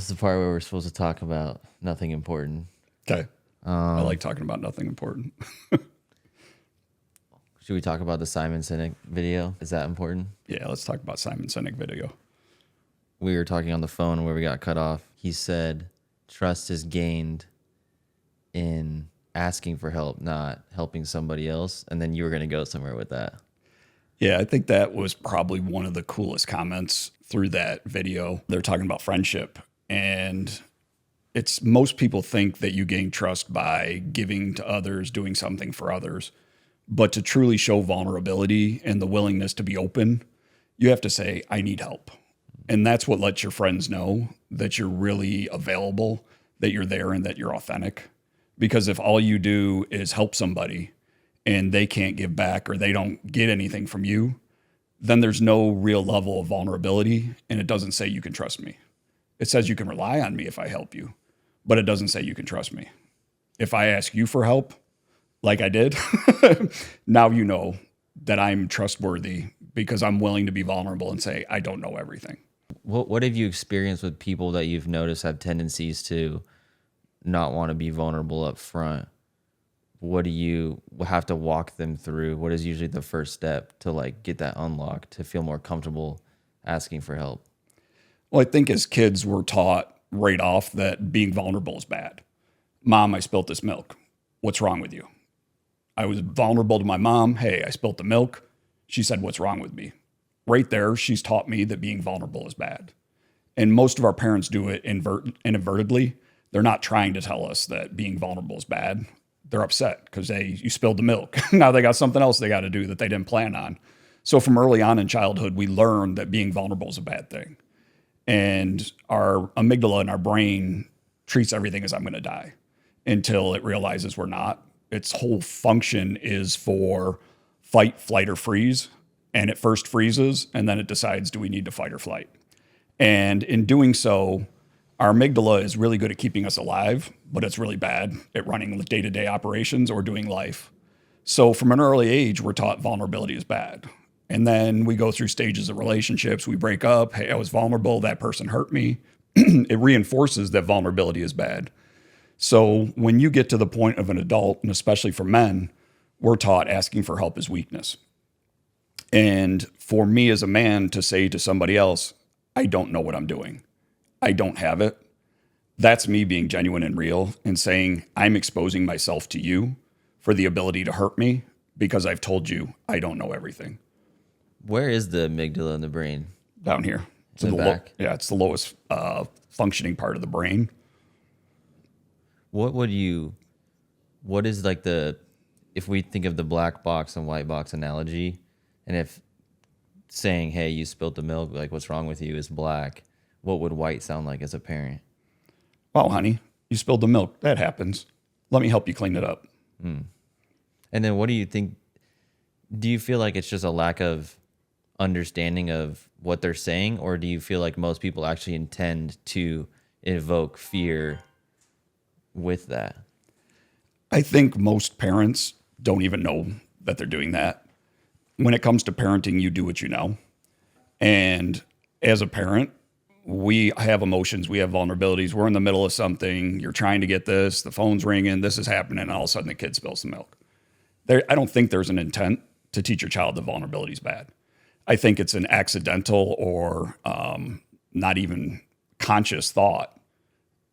this is the part where we're supposed to talk about nothing important. Okay. I like talking about nothing important. Should we talk about the Simon Sinek video? Is that important? Yeah, let's talk about Simon Sinek video. We were talking on the phone where we got cut off. He said, trust is gained in asking for help, not helping somebody else. And then you were going to go somewhere with that. Yeah, I think that was probably one of the coolest comments through that video. They're talking about friendship, and it's most people think that you gain trust by giving to others, doing something for others. But to truly show vulnerability and the willingness to be open, you have to say, I need help. And that's what lets your friends know that you're really available, that you're there, and that you're authentic. Because if all you do is help somebody and they can't give back or they don't get anything from you, then there's no real level of vulnerability. And it doesn't say you can trust me. It says you can rely on me if I help you, but it doesn't say you can trust me. If I ask you for help, like I did, now you know that I'm trustworthy because I'm willing to be vulnerable and say, I don't know everything. What have you experienced with people that you've noticed have tendencies to not want to be vulnerable up front? What do you have to walk them through? What is usually the first step to like get that unlocked, to feel more comfortable asking for help? Well, I think as kids, we're taught right off that being vulnerable is bad. Mom, I spilt this milk. What's wrong with you? I was vulnerable to my mom. Hey, I spilt the milk. She said, what's wrong with me? Right there, she's taught me that being vulnerable is bad. And most of our parents do it inadvertently. They're not trying to tell us that being vulnerable is bad. They're upset because you spilled the milk. Now they got something else they got to do that they didn't plan on. So from early on in childhood, we learn that being vulnerable is a bad thing. And our amygdala in our brain treats everything as I'm going to die until it realizes we're not. Its whole function is for fight, flight, or freeze. And it first freezes, and then it decides, do we need to fight or flight? And in doing so, our amygdala is really good at keeping us alive, but it's really bad at running day-to-day operations or doing life. So from an early age, we're taught vulnerability is bad. And then we go through stages of relationships. We break up. Hey, I was vulnerable. That person hurt me. It reinforces that vulnerability is bad. So when you get to the point of an adult, and especially for men, we're taught asking for help is weakness. And for me as a man to say to somebody else, I don't know what I'm doing, I don't have it, that's me being genuine and real and saying I'm exposing myself to you for the ability to hurt me because I've told you I don't know everything. Where is the amygdala in the brain? Down here. In the back? It's the lowest functioning part of the brain. What is like if we think of the black box and white box analogy, and if saying, hey, you spilled the milk, like what's wrong with you is black, what would white sound like as a parent? Oh, honey, you spilled the milk. That happens. Let me help you clean it up. And then what do you think? Do you feel like it's just a lack of understanding of what they're saying, or do you feel like most people actually intend to evoke fear with that? I think most parents don't even know that they're doing that. When it comes to parenting, you do what you know. And as a parent, we have emotions, we have vulnerabilities. We're in the middle of something. You're trying to get this, the phone's ringing, this is happening, and all of a sudden the kid spills the milk. I don't think there's an intent to teach your child that vulnerability is bad. I think it's an accidental or not even conscious thought.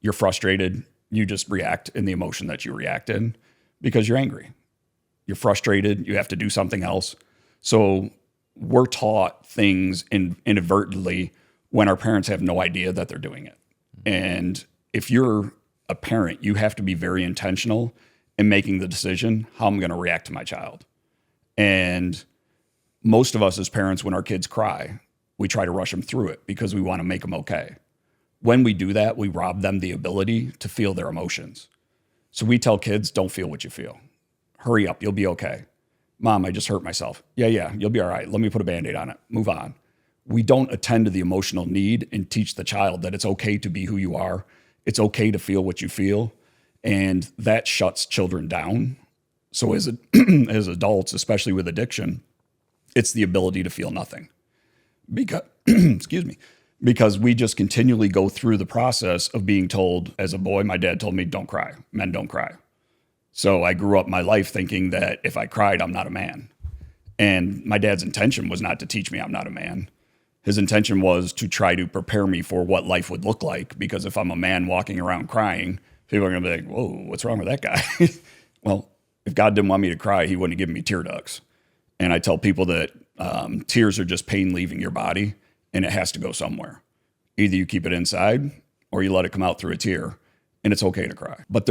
You're frustrated. You just react in the emotion that you react in because you're angry. You're frustrated. You have to do something else. So we're taught things inadvertently when our parents have no idea that they're doing it. And if you're a parent, you have to be very intentional in making the decision how I'm going to react to my child. And most of us as parents, when our kids cry, we try to rush them through it because we want to make them okay. When we do that, we rob them the ability to feel their emotions. So we tell kids, don't feel what you feel. Hurry up, you'll be okay. Mom, I just hurt myself. Yeah, you'll be all right. Let me put a Band-Aid on it. Move on. We don't attend to the emotional need and teach the child that it's okay to be who you are. It's okay to feel what you feel. And that shuts children down. So as adults, especially with addiction, it's the ability to feel nothing. Because, excuse me, because we just continually go through the process of being told, as a boy, my dad told me, don't cry. Men don't cry. So I grew up my life thinking that if I cried, I'm not a man. And my dad's intention was not to teach me I'm not a man. His intention was to try to prepare me for what life would look like. Because if I'm a man walking around crying, people are going to be like, whoa, what's wrong with that guy? Well, if God didn't want me to cry, he wouldn't have given me tear ducts. And I tell people that tears are just pain leaving your body, and it has to go somewhere. Either you keep it inside or you let it come out through a tear, and it's okay to cry. But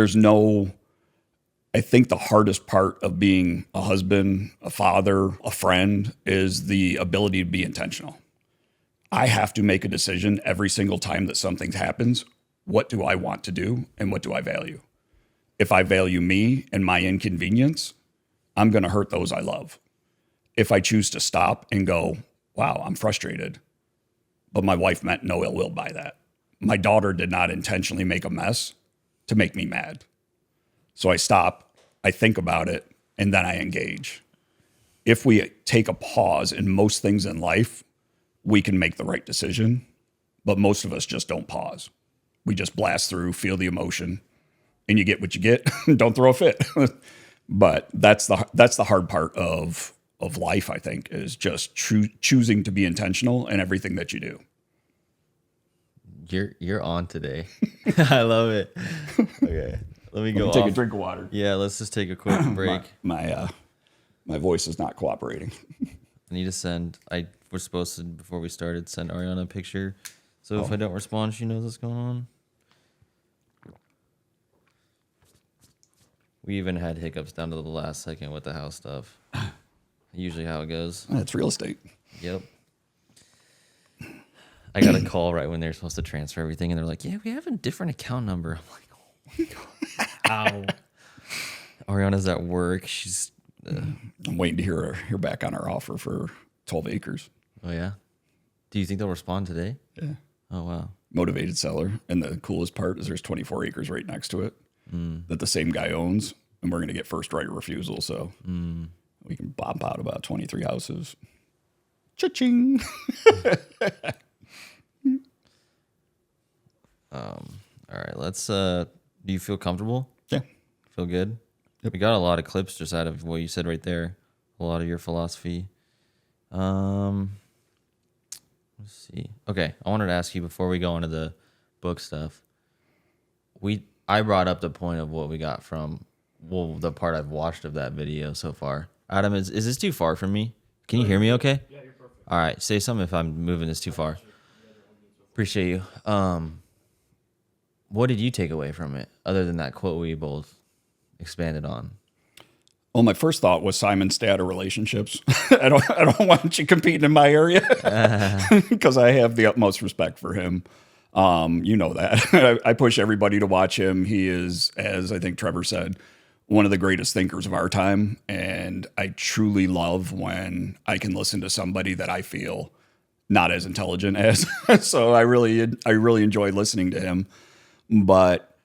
I think the hardest part of being a husband, a father, a friend is the ability to be intentional. I have to make a decision every single time that something happens. What do I want to do and what do I value? If I value me and my inconvenience, I'm going to hurt those I love. If I choose to stop and go, wow, I'm frustrated, but my wife meant no ill will by that. My daughter did not intentionally make a mess to make me mad. So I stop, I think about it, and then I engage. If we take a pause in most things in life, we can make the right decision, but most of us just don't pause. We just blast through, feel the emotion, and you get what you get. Don't throw a fit. But that's the hard part of life, I think, is just choosing to be intentional in everything that you do. You're on today. I love it. Okay, let me go Take off. a drink of water. Yeah, let's just take a quick break. My voice is not cooperating. I need to send. We're supposed to, before we started, send Ariana a picture. So if I don't respond, she knows what's going on. We even had hiccups down to the last second with the house stuff. Usually how it goes. It's real estate. Yep. I got a call right when they're supposed to transfer everything, and they're like, "Yeah, we have a different account number." I'm like, "Oh my god!" Ow. Ariana's at work. She's. I'm waiting to hear back on our offer for 12 acres. Oh yeah. Do you think they'll respond today? Yeah. Oh wow. Motivated seller, and the coolest part is there's 24 acres right next to it that the same guy owns, and we're going to get first right of refusal. So we can bump out about 23 houses. Cha-ching. All right, let's do you feel comfortable? Yeah. Feel good? Yep. We got a lot of clips just out of what you said right there. A lot of your philosophy. Let's see. Okay, I wanted to ask you before we go into the book stuff. I brought up the point of what we got from the part I've watched of that video so far. Adam, is this too far from me? Can you hear me okay? Yeah, you're perfect. All right, say something if I'm moving this too far. Appreciate you. What did you take away from it, other than that quote we both expanded on? Well, my first thought was Simon, stay out of relationships. I don't want you competing in my area because I have the utmost respect for him. You know that. I push everybody to watch him. He is, as I think Trevor said, one of the greatest thinkers of our time. And I truly love when I can listen to somebody that I feel not as intelligent as. So I really enjoy listening to him. But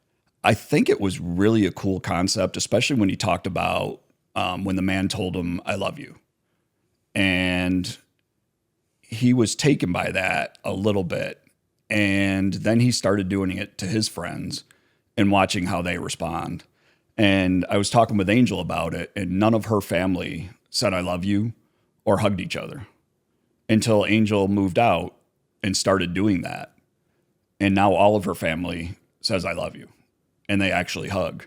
I think it was really a cool concept, especially when he talked about when the man told him, "I love you." And he was taken by that a little bit. And then he started doing it to his friends and watching how they respond. And I was talking with Angel about it, and none of her family said, "I love you," or hugged each other until Angel moved out and started doing that. And now all of her family says, "I love you." And they actually hug.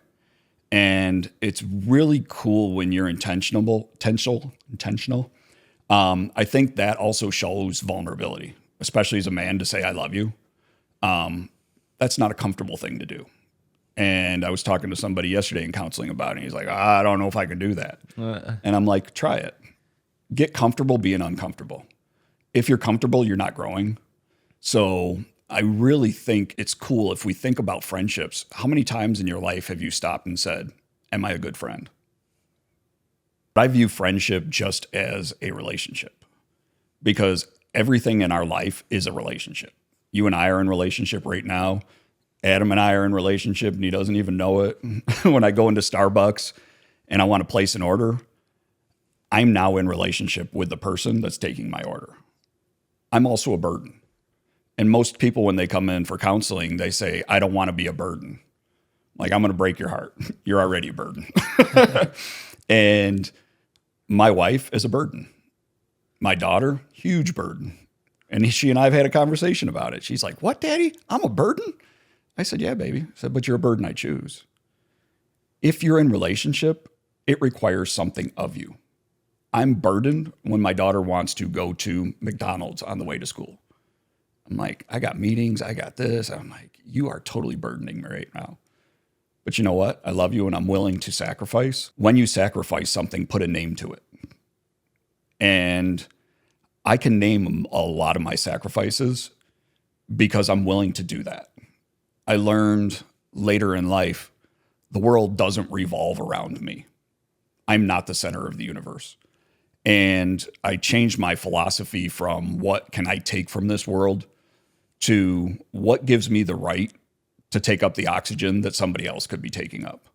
And it's really cool when you're intentional. I think that also shows vulnerability, especially as a man, to say, "I love you." That's not a comfortable thing to do. And I was talking to somebody yesterday in counseling about it. And he's like, "I don't know if I can do that." And I'm like, try it. Get comfortable being uncomfortable. If you're comfortable, you're not growing. So I really think it's cool if we think about friendships. How many times in your life have you stopped and said, "Am I a good friend?" I view friendship just as a relationship, because everything in our life is a relationship. You and I are in relationship right now. Adam and I are in relationship, and he doesn't even know it. When I go into Starbucks and I want to place an order, I'm now in relationship with the person that's taking my order. I'm also a burden. And most people, when they come in for counseling, they say, I don't want to be a burden. Like, I'm going to break your heart. You're already a burden. And my wife is a burden. My daughter, huge burden. And she and I have had a conversation about it. She's like, what, Daddy? I'm a burden? I said, yeah, baby. I said, but you're a burden I choose. If you're in relationship, it requires something of you. I'm burdened when my daughter wants to go to McDonald's on the way to school. I'm like, I got meetings, I got this. I'm like, you are totally burdening me right now. But you know what? I love you and I'm willing to sacrifice. When you sacrifice something, put a name to it. And I can name a lot of my sacrifices because I'm willing to do that. I learned later in life, the world doesn't revolve around me. I'm not the center of the universe. And I changed my philosophy from what can I take from this world to what gives me the right to take up the oxygen that somebody else could be taking up.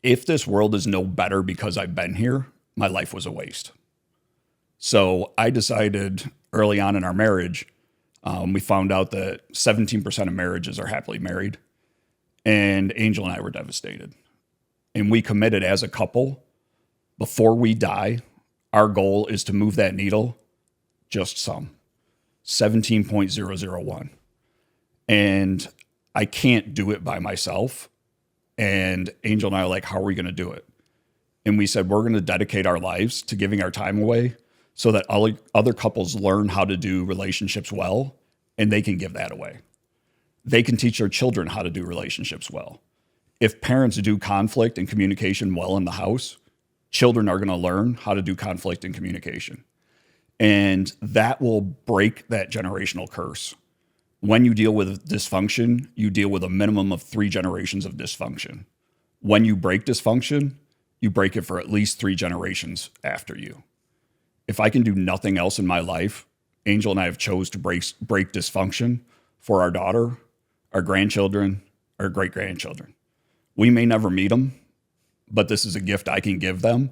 If this world is no better because I've been here, my life was a waste. So I decided early on in our marriage, we found out that 17% of marriages are happily married. And Angel and I were devastated. And we committed as a couple, before we die, our goal is to move that needle just some, 17.001. And I can't do it by myself. And Angel and I are like, how are we going to do it? And we said, we're going to dedicate our lives to giving our time away so that other couples learn how to do relationships well, and they can give that away. They can teach their children how to do relationships well. If parents do conflict and communication well in the house, children are going to learn how to do conflict and communication. And that will break that generational curse. When you deal with dysfunction, you deal with a minimum of 3 generations of dysfunction. When you break dysfunction, you break it for at least 3 generations after you. If I can do nothing else in my life, Angel and I have chose to break dysfunction for our daughter, our grandchildren, our great-grandchildren. We may never meet them, but this is a gift I can give them